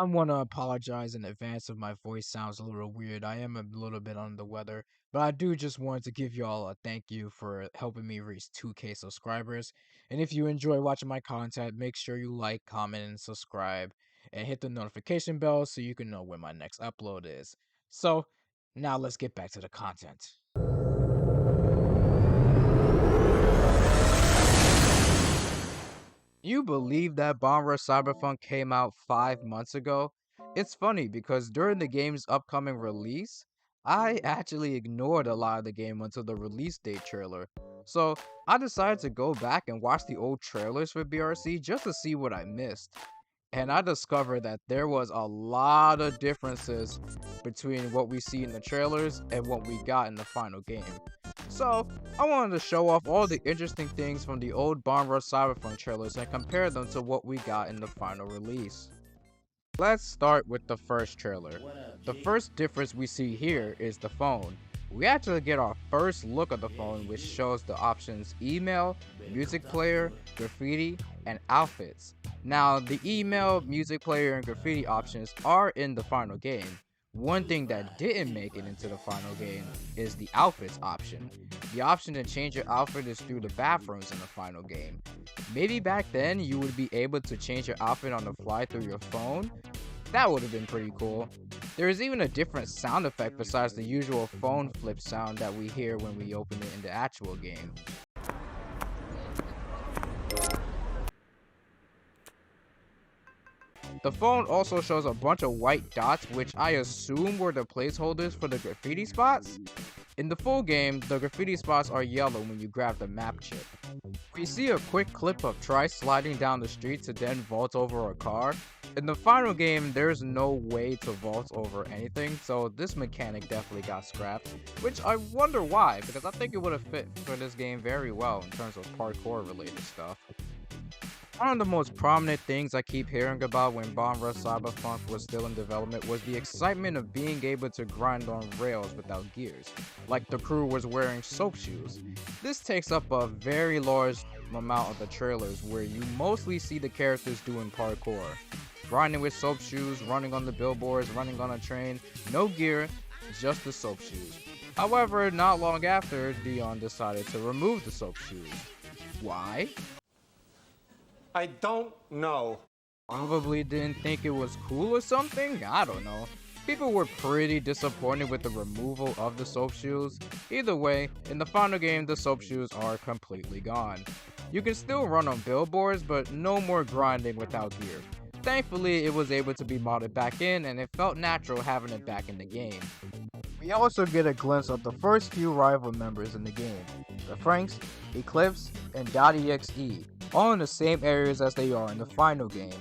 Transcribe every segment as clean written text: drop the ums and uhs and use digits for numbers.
I want to apologize in advance if my voice sounds a little weird. I am a little bit under the weather, but I do just want to give y'all a thank you for helping me reach 2K subscribers. And if you enjoy watching my content, make sure you like, comment, and subscribe, and hit the notification bell so you can know when my next upload is. So, now let's get back to the content. You believe that Rush Cyberfunk came out 5 months ago? It's funny because during the game's upcoming release, I actually ignored a lot of the game until the release date trailer. So I decided to go back and watch the old trailers for BRC just to see what I missed. And I discovered that there was a lot of differences between what we see in the trailers and what we got in the final game. So, I wanted to show off all the interesting things from the old Rush Cyberpunk trailers and compare them to what we got in the final release. Let's start with the first trailer. The first difference we see here is the phone. We actually get our first look at the phone, which shows the options email, music player, graffiti, and outfits. Now, the email, music player, and graffiti options are in the final game. One thing that didn't make it into the final game is the outfits option. The option to change your outfit is through the bathrooms in the final game. Maybe back then you would be able to change your outfit on the fly through your phone. That would have been pretty cool. There is even a different sound effect besides the usual phone flip sound that we hear when we open it in the actual game. The phone also shows a bunch of white dots, which I assume were the placeholders for the graffiti spots. In the full game, the graffiti spots are yellow when you grab the map chip. We see a quick clip of Trice sliding down the street to then vault over a car. In the final game, there's no way to vault over anything, so this mechanic definitely got scrapped, which I wonder why, because I think it would have fit for this game very well in terms of parkour related stuff. One of the most prominent things I keep hearing about when Rush Cyberfunk was still in development was the excitement of being able to grind on rails without gears, like the crew was wearing soap shoes. This takes up a very large amount of the trailers where you mostly see the characters doing parkour. Grinding with soap shoes, running on the billboards, running on a train, no gear, just the soap shoes. However, not long after, Dion decided to remove the soap shoes. Why? I don't know. Probably didn't think it was cool or something? I don't know. People were pretty disappointed with the removal of the soap shoes. Either way, in the final game, the soap shoes are completely gone. You can still run on billboards, but no more grinding without gear. Thankfully, it was able to be modded back in, and it felt natural having it back in the game. We also get a glimpse of the first few rival members in the game, the Franks, Eclipse, and .exe, all in the same areas as they are in the final game.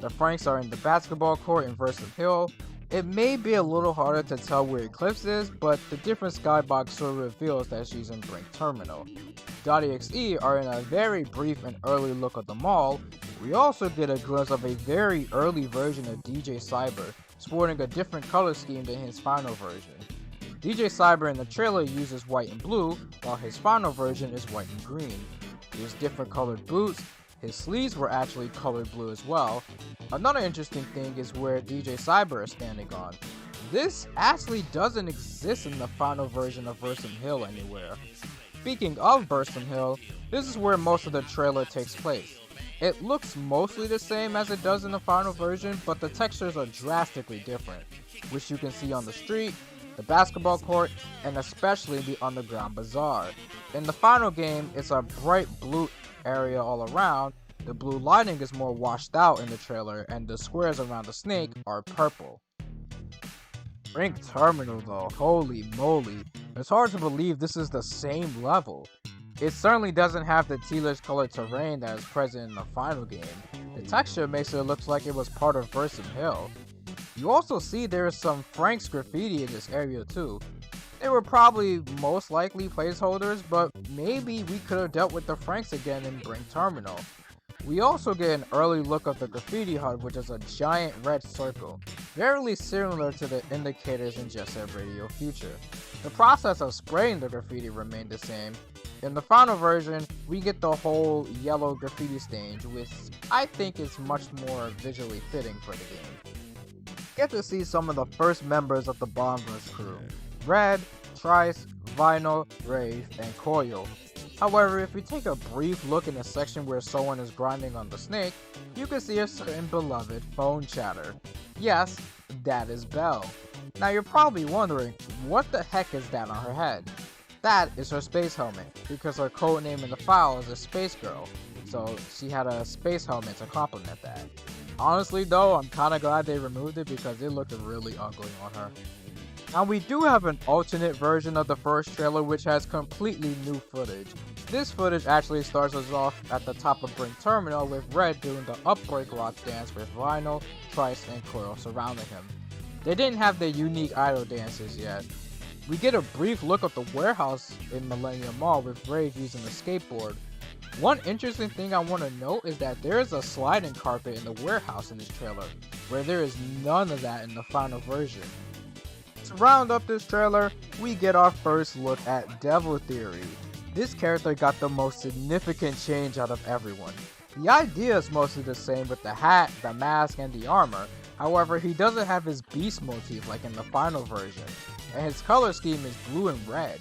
The Franks are in the basketball court in Versus Hill. It may be a little harder to tell where Eclipse is, but the different skybox sort of reveals that she's in Brink Terminal. .exe are in a very brief and early look at the mall. We also get a glimpse of a very early version of DJ Cyber, sporting a different color scheme than his final version. DJ Cyber in the trailer uses white and blue, while his final version is white and green. He has different colored boots. His sleeves were actually colored blue as well. Another interesting thing is where DJ Cyber is standing on. This actually doesn't exist in the final version of Bursum Hill anywhere. Speaking of Bursum Hill, this is where most of the trailer takes place. It looks mostly the same as it does in the final version, but the textures are drastically different, which you can see on the street, the basketball court, and especially the underground bazaar. In the final game, it's a bright blue area all around. The blue lighting is more washed out in the trailer, and the squares around the snake are purple. Brink Terminal though, holy moly, it's hard to believe this is the same level. It certainly doesn't have the tealish colored terrain that is present in the final game. The texture makes it look like it was part of Bursum Hill. You also see there is some Frank's graffiti in this area too. They were probably most likely placeholders, but maybe we could have dealt with the Franks again in Brink Terminal. We also get an early look of the graffiti HUD, which is a giant red circle, very similar to the indicators in Jet Set Radio Future. The process of spraying the graffiti remained the same. In the final version, we get the whole yellow graffiti stage, which I think is much more visually fitting for the game. get to see some of the first members of the Bomb Rush crew: Red, Trice, Vinyl, Rave, and Coil. However, if we take a brief look in the section where someone is grinding on the snake, you can see a certain beloved phone chatter. Yes, that is Belle. Now you're probably wondering, what the heck is that on her head? That is her space helmet, because her codename in the file is a Space Girl, so she had a space helmet to complement that. Honestly though, I'm kinda glad they removed it because it looked really ugly on her. Now we do have an alternate version of the first trailer which has completely new footage. This footage actually starts us off at the top of Brink Terminal with Red doing the Upbreak Rock dance with Vinyl, Trice, and Coil surrounding him. They didn't have their unique idol dances yet. We get a brief look of the warehouse in Millennium Mall with Rave using a skateboard. One interesting thing I want to note is that there is a sliding carpet in the warehouse in this trailer, where there is none of that in the final version. To round up this trailer, we get our first look at Devil Theory. This character got the most significant change out of everyone. The idea is mostly the same with the hat, the mask, and the armor. However, he doesn't have his beast motif like in the final version, and his color scheme is blue and red.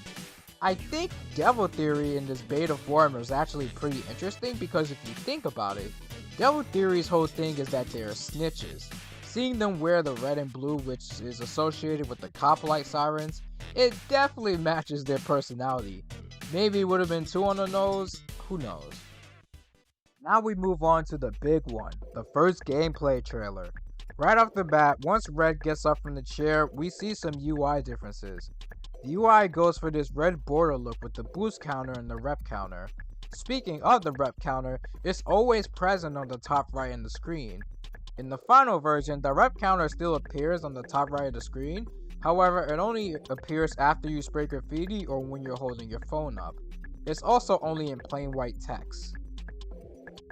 I think Devil Theory in this beta form is actually pretty interesting because if you think about it, Devil Theory's whole thing is that they're snitches. Seeing them wear the red and blue, which is associated with the cop light sirens, it definitely matches their personality. Maybe it would have been too on the nose, who knows. Now we move on to the big one, the first gameplay trailer. Right off the bat, once Red gets up from the chair, we see some UI differences. The UI goes for this red border look with the boost counter and the rep counter. Speaking of the rep counter, it's always present on the top right of the screen. In the final version, the rep counter still appears on the top right of the screen, however, it only appears after you spray graffiti or when you're holding your phone up. It's also only in plain white text.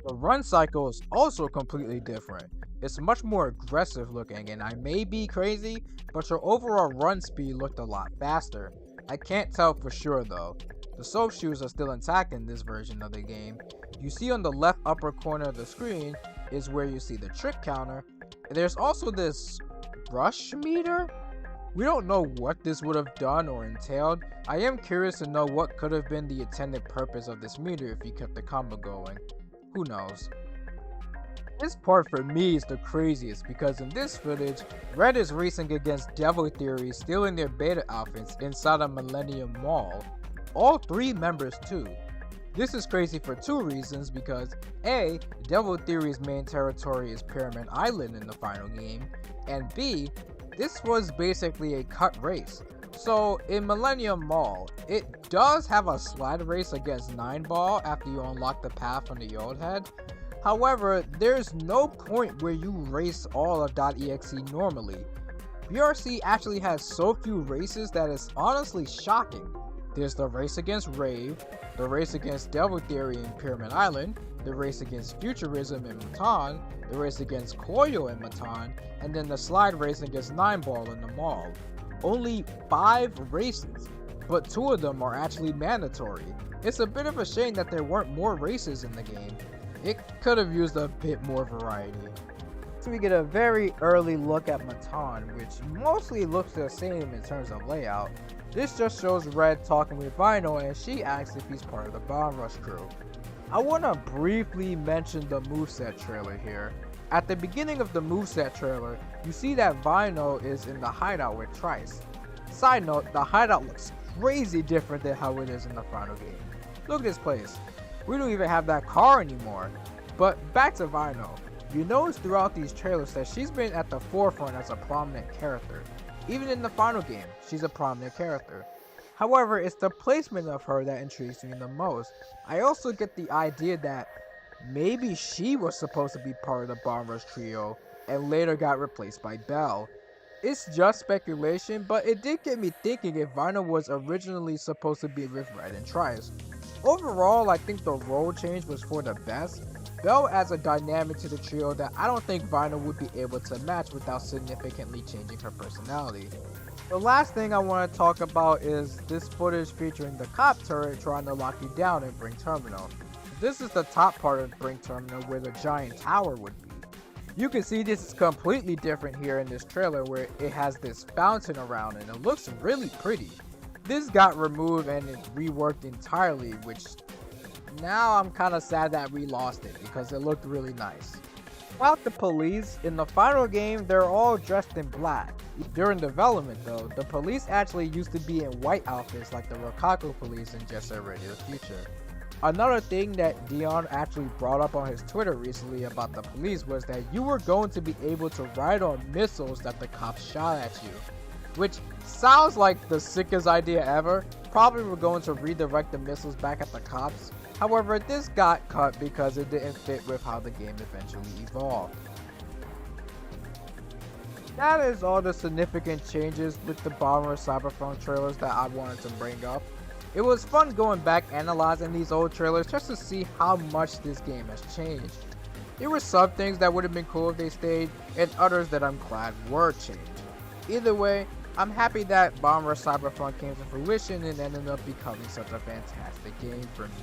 The run cycle is also completely different. It's much more aggressive looking, and I may be crazy, but your overall run speed looked a lot faster. I can't tell for sure though. The soap shoes are still intact in this version of the game. You see on the left upper corner of the screen is where you see the trick counter, and there's also this rush meter? We don't know what this would have done or entailed. I am curious to know what could have been the intended purpose of this meter if you kept the combo going. Who knows? This part for me is the craziest because in this footage, Red is racing against Devil Theory stealing their beta outfits inside a Millennium Mall. All three members too. This is crazy for two reasons because A, Devil Theory's main territory is Pyramid Island in the final game, and B, this was basically a cut race. So in Millennium Mall, it does have a slide race against 9-Ball after you unlock the path on the old head. However, there's no point where you race all of .exe normally. BRC actually has so few races that it's honestly shocking. There's the race against Rave, the race against Devil Theory in Pyramid Island, the race against Futurism in Matan, the race against Koyo in Matan, and then the slide race against 9-Ball in the mall. Only 5 races, but 2 of them are actually mandatory. It's a bit of a shame that there weren't more races in the game. It could have used a bit more variety. So we get a very early look at Matan, which mostly looks the same in terms of layout. This just shows Red talking with Vinyl and she asks if he's part of the Bomb Rush crew. I want to briefly mention the moveset trailer here. At the beginning of the moveset trailer, you see that Vinyl is in the hideout with Trice. Side note, the hideout looks crazy different than how it is in the final game. Look at this place. We don't even have that car anymore. But back to Vinyl. You notice throughout these trailers that she's been at the forefront as a prominent character. Even in the final game, she's a prominent character. However, it's the placement of her that intrigues me the most. I also get the idea that maybe she was supposed to be part of the Bomb Rush trio and later got replaced by Belle. It's just speculation, but it did get me thinking if Vinyl was originally supposed to be with Red and Trice. Overall, I think the role change was for the best. Belle adds a dynamic to the trio that I don't think Vinyl would be able to match without significantly changing her personality. The last thing I want to talk about is this footage featuring the cop turret trying to lock you down in Brink Terminal. This is the top part of Brink Terminal where the giant tower would be. You can see this is completely different here in this trailer where it has this fountain around and it looks really pretty. This got removed and it's reworked entirely, which now I'm kind of sad that we lost it because it looked really nice. About the police, in the final game they're all dressed in black. During development though, the police actually used to be in white outfits like the Rokaku police in Jet Set Radio Future. Another thing that Dion actually brought up on his Twitter recently about the police was that you were going to be able to ride on missiles that the cops shot at you. Which sounds like the sickest idea ever. Probably we're going to redirect the missiles back at the cops. However, this got cut because it didn't fit with how the game eventually evolved. That is all the significant changes with the Rush Cyberfunk trailers that I wanted to bring up. It was fun going back analyzing these old trailers just to see how much this game has changed. There were some things that would have been cool if they stayed, and others that I'm glad were changed. Either way, I'm happy that Rush Cyberfunk came to fruition and ended up becoming such a fantastic game for me.